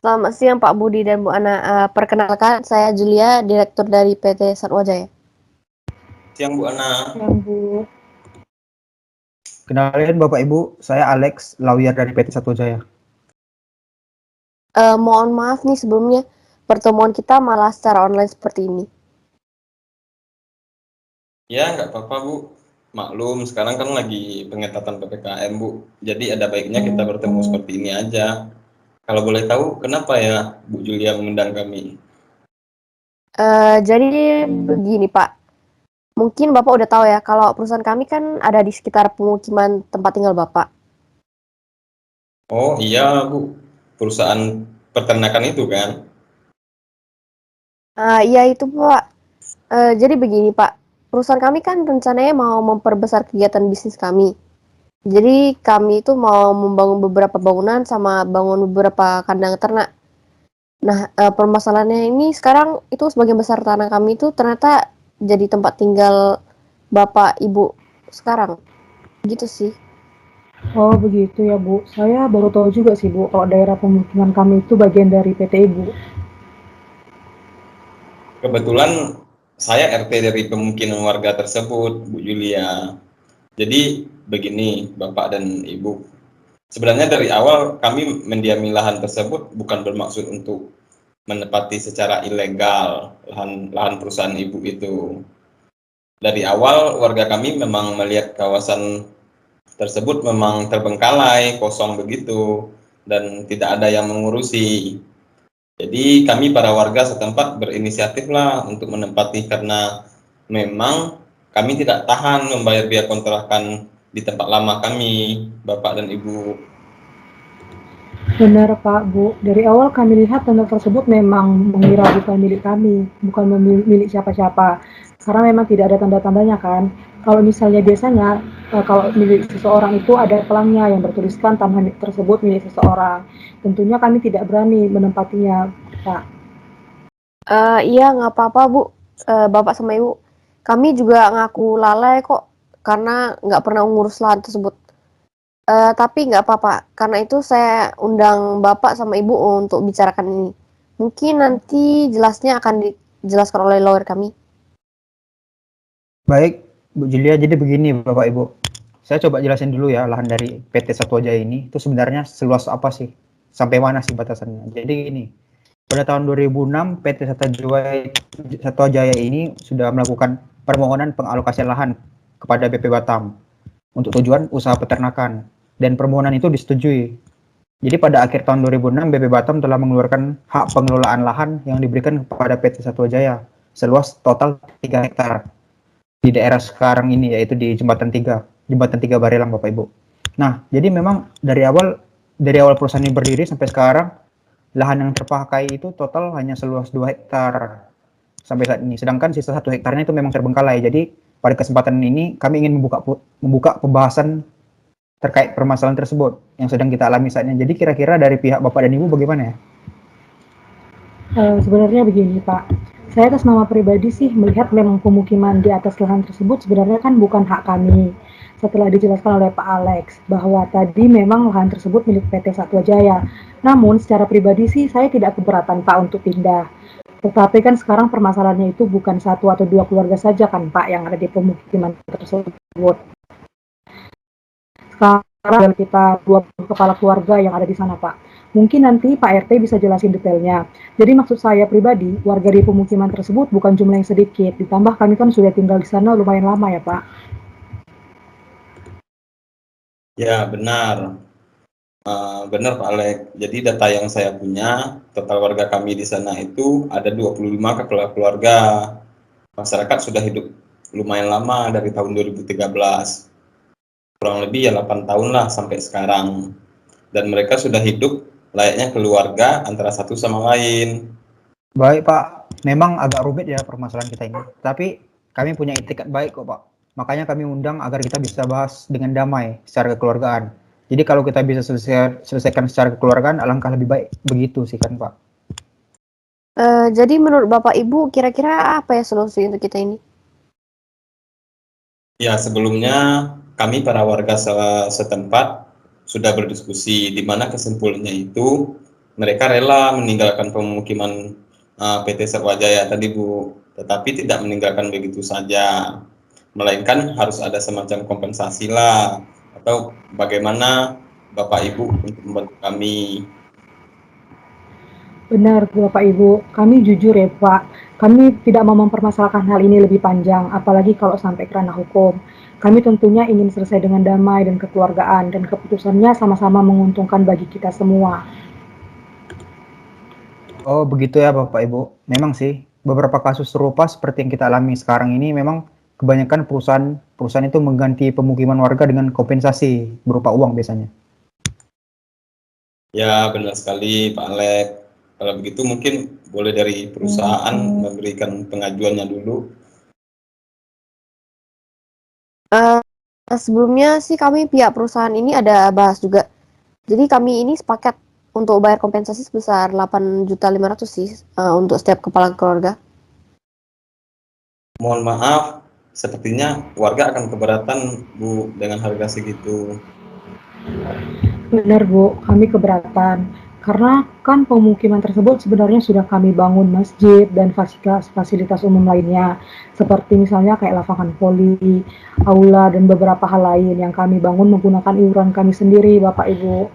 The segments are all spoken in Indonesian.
Selamat siang Pak Budi dan Bu Ana. Perkenalkan, saya Julia, Direktur dari PT Satwajaya. Siang Bu Ana. Yang Bu. Kenalin Bapak Ibu, saya Alex, lawyer dari PT Satwajaya. Mohon maaf nih sebelumnya, pertemuan kita malah secara online seperti ini. Ya, nggak apa-apa Bu. Maklum, sekarang kan lagi pengetatan PPKM Bu. Jadi ada baiknya kita bertemu seperti ini aja. Kalau boleh tahu, kenapa ya Bu Julia mengundang kami? Jadi begini Pak, mungkin Bapak udah tahu ya, kalau perusahaan kami kan ada di sekitar pemukiman tempat tinggal Bapak. Oh iya Bu, perusahaan peternakan itu kan? Iya itu Pak. Jadi begini Pak, perusahaan kami kan rencananya mau memperbesar kegiatan bisnis kami. Jadi kami itu mau membangun beberapa bangunan sama bangun beberapa kandang ternak. Nah, permasalahannya ini sekarang itu sebagian besar tanah kami itu ternyata jadi tempat tinggal bapak ibu sekarang. Gitu sih. Oh begitu ya Bu. Saya baru tahu juga sih Bu, kalau daerah pemukiman kami itu bagian dari PT Ibu. Kebetulan saya RT dari pemukiman warga tersebut, Bu Julia. Jadi begini, Bapak dan Ibu. Sebenarnya dari awal kami mendiami lahan tersebut bukan bermaksud untuk menepati secara ilegal lahan perusahaan ibu itu. Dari awal warga kami memang melihat kawasan tersebut memang terbengkalai, kosong begitu, dan tidak ada yang mengurusi. Jadi kami para warga setempat berinisiatif lah untuk menempati karena memang kami tidak tahan membayar biaya kontrakan di tempat lama kami, Bapak dan Ibu. Benar Pak Bu, dari awal kami lihat tanah tersebut memang mengira bukan milik kami, bukan milik siapa-siapa. Karena memang tidak ada tanda-tandanya kan. Kalau misalnya biasanya, kalau milik seseorang itu ada pelangnya yang bertuliskan tanah tersebut milik seseorang. Tentunya kami tidak berani menempatinya, Pak. Iya nggak apa-apa Bu, bapak sama ibu. Kami juga ngaku lalai kok karena nggak pernah ngurus lahan tersebut. Tapi nggak apa-apa, karena itu saya undang bapak sama ibu untuk bicarakan ini. Mungkin nanti jelasnya akan dijelaskan oleh lawyer kami. Baik, Bu Julia, jadi begini Bapak Ibu. Saya coba jelasin dulu ya, lahan dari PT Satwajaya ini itu sebenarnya seluas apa sih? Sampai mana sih batasannya? Jadi gini, pada tahun 2006 PT Satwajaya ini sudah melakukan permohonan pengalokasian lahan kepada BP Batam untuk tujuan usaha peternakan dan permohonan itu disetujui. Jadi pada akhir tahun 2006 BP Batam telah mengeluarkan hak pengelolaan lahan yang diberikan kepada PT Satwajaya seluas total 3 hektar di daerah sekarang ini, yaitu di Jembatan 3 Barelang Bapak Ibu. Nah, jadi memang dari awal perusahaan ini berdiri sampai sekarang lahan yang terpakai itu total hanya seluas 2 hektar sampai saat ini. Sedangkan sisa 1 hektarnya itu memang terbengkalai. Jadi pada kesempatan ini kami ingin membuka pembahasan terkait permasalahan tersebut yang sedang kita alami saat ini. Jadi kira-kira dari pihak Bapak dan Ibu bagaimana ya? Sebenarnya begini Pak, saya atas nama pribadi sih melihat memang pemukiman di atas lahan tersebut sebenarnya kan bukan hak kami. Setelah dijelaskan oleh Pak Alex bahwa tadi memang lahan tersebut milik PT Satwajaya. Namun secara pribadi sih saya tidak keberatan Pak untuk pindah. Tetapi kan sekarang permasalahannya itu bukan satu atau dua keluarga saja kan Pak yang ada di pemukiman tersebut. Sekarang kita 20 kepala keluarga yang ada di sana Pak. Mungkin nanti Pak RT bisa jelasin detailnya. Jadi maksud saya pribadi, warga di pemukiman tersebut bukan jumlah yang sedikit. Ditambah kami kan sudah tinggal di sana lumayan lama ya Pak. Ya benar, benar Pak Alek. Jadi data yang saya punya, total warga kami di sana itu ada 25 kepala keluarga. Masyarakat sudah hidup lumayan lama dari tahun 2013. Kurang lebih ya 8 tahun lah sampai sekarang. Dan mereka sudah hidup layaknya keluarga antara satu sama lain. Baik Pak, memang agak rumit ya permasalahan kita ini. Tapi kami punya itikat baik kok Pak. Makanya kami undang agar kita bisa bahas dengan damai secara kekeluargaan. Jadi kalau kita bisa selesaikan secara kekeluargaan, alangkah lebih baik. Begitu sih kan Pak. Jadi menurut bapak ibu kira-kira apa ya solusi untuk kita ini? Ya sebelumnya kami para warga setempat sudah berdiskusi di mana kesimpulannya itu mereka rela meninggalkan pemukiman PT Sarwajaya tadi Bu, tetapi tidak meninggalkan begitu saja, melainkan harus ada semacam kompensasi lah, atau bagaimana Bapak Ibu untuk membantu kami. Benar, Bapak Ibu. Kami jujur ya, Pak. Kami tidak mau mempermasalahkan hal ini lebih panjang, apalagi kalau sampai ke ranah hukum. Kami tentunya ingin selesai dengan damai dan kekeluargaan, dan keputusannya sama-sama menguntungkan bagi kita semua. Oh, begitu ya Bapak Ibu. Memang sih, beberapa kasus serupa seperti yang kita alami sekarang ini memang kebanyakan perusahaan itu mengganti pemukiman warga dengan kompensasi berupa uang biasanya. Ya, benar sekali Pak Alek. Kalau begitu mungkin boleh dari perusahaan memberikan pengajuannya dulu. Sebelumnya sih kami pihak perusahaan ini ada bahas juga. Jadi kami ini sepakat untuk bayar kompensasi sebesar 8.500.000 sih untuk setiap kepala keluarga. Mohon maaf, sepertinya warga akan keberatan Bu dengan harga segitu. Benar, Bu, kami keberatan. Karena kan pemukiman tersebut sebenarnya sudah kami bangun masjid dan fasilitas umum lainnya. Seperti misalnya kayak lapangan voli, aula, dan beberapa hal lain yang kami bangun menggunakan iuran kami sendiri, Bapak Ibu.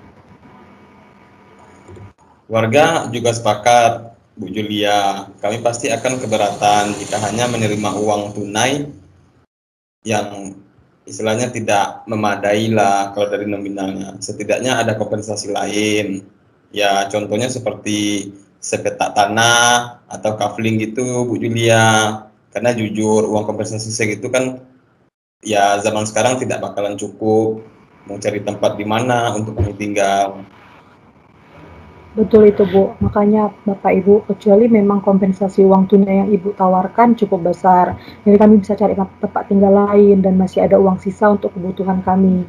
Warga juga sepakat, Bu Julia, kami pasti akan keberatan jika hanya menerima uang tunai yang istilahnya tidak memadai lah kalau dari nominalnya. Setidaknya ada kompensasi lain. Ya contohnya seperti sepetak tanah atau kafling gitu Bu Julia. Karena jujur uang kompensasi segitu kan ya zaman sekarang tidak bakalan cukup. Mau cari tempat di mana untuk kami tinggal. Betul itu, Bu. Makanya Bapak Ibu, kecuali memang kompensasi uang tunai yang Ibu tawarkan cukup besar. Jadi kami bisa cari tempat tinggal lain dan masih ada uang sisa untuk kebutuhan kami.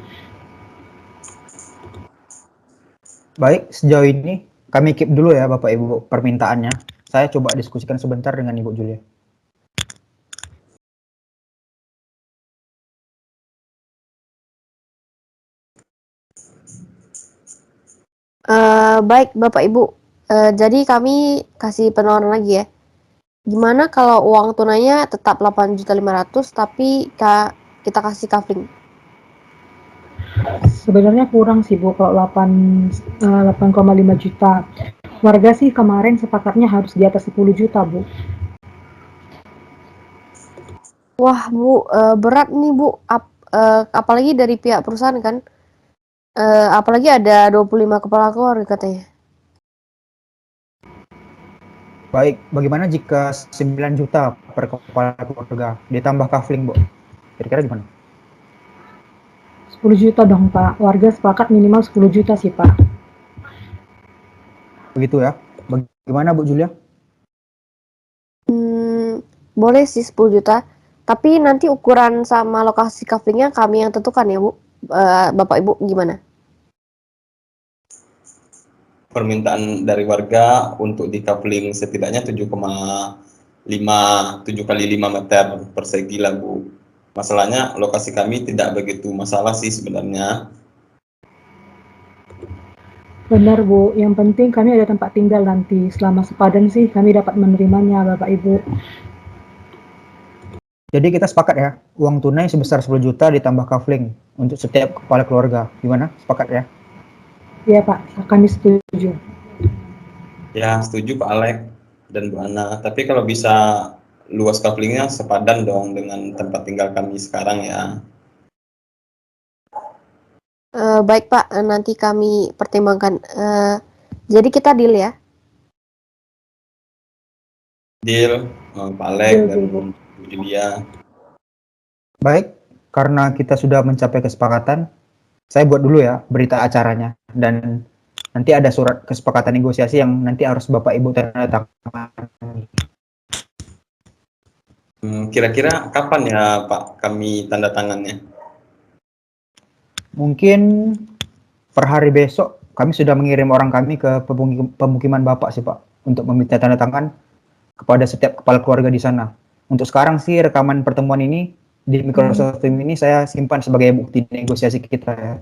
Baik, sejauh ini kami keep dulu ya Bapak Ibu permintaannya. Saya coba diskusikan sebentar dengan Ibu Julia. Baik Bapak Ibu, jadi kami kasih penawaran lagi ya. Gimana kalau uang tunainya tetap 8.500.000 tapi kita kasih kafling? Sebenarnya kurang sih, Bu, kalau 8,5 juta. Warga sih kemarin sepakatnya harus di atas 10 juta, Bu. Wah Bu, berat nih Bu, apalagi dari pihak perusahaan kan, apalagi ada 25 kepala keluarga katanya. Baik, bagaimana jika 9 juta per kepala keluarga ditambah kafling, Bu? Kira-kira gimana? 10 juta dong, Pak. Warga sepakat minimal 10 juta sih, Pak. Begitu ya. Bagaimana Bu Julia? Boleh sih 10 juta, tapi nanti ukuran sama lokasi kaflingnya kami yang tentukan ya Bu. Bapak Ibu gimana? Permintaan dari warga untuk di-coupling setidaknya 7 kali 5 meter persegi lah Bu. Masalahnya lokasi kami tidak begitu masalah sih sebenarnya. Benar, Bu. Yang penting kami ada tempat tinggal nanti. Selama sepadan sih kami dapat menerimanya, Bapak Ibu. Jadi kita sepakat ya, uang tunai sebesar 10 juta ditambah kafling untuk setiap kepala keluarga. Gimana? Sepakat ya? Iya, Pak. Kami setuju. Ya setuju Pak Alek dan Bu Ana. Tapi kalau bisa luas couplingnya sepadan dong dengan tempat tinggal kami sekarang ya. Baik Pak, nanti kami pertimbangkan. Jadi kita deal ya. Deal, Pak Alek Deal, dan deal, Bu. Bu Julia. Baik, karena kita sudah mencapai kesepakatan, saya buat dulu ya berita acaranya. Dan nanti ada surat kesepakatan negosiasi yang nanti harus Bapak Ibu tanda tangan. Kira-kira kapan ya Pak kami tanda tangannya? Mungkin per hari besok kami sudah mengirim orang kami ke pemukiman Bapak sih Pak untuk meminta tanda tangan kepada setiap kepala keluarga di sana. Untuk sekarang sih rekaman pertemuan ini di Microsoft Teams ini saya simpan sebagai bukti negosiasi kita ya.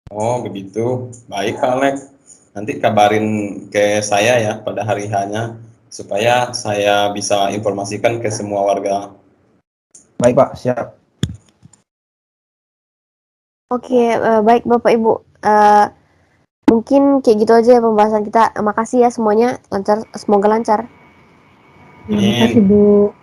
Oh begitu, baik Pak Alek. nanti kabarin ke saya ya pada hari hanya supaya saya bisa informasikan ke semua warga. Baik Pak, siap. Oke, baik Bapak Ibu. Mungkin kayak gitu aja ya pembahasan kita. Makasih ya semuanya, lancar, semoga lancar. Terima kasih Bu.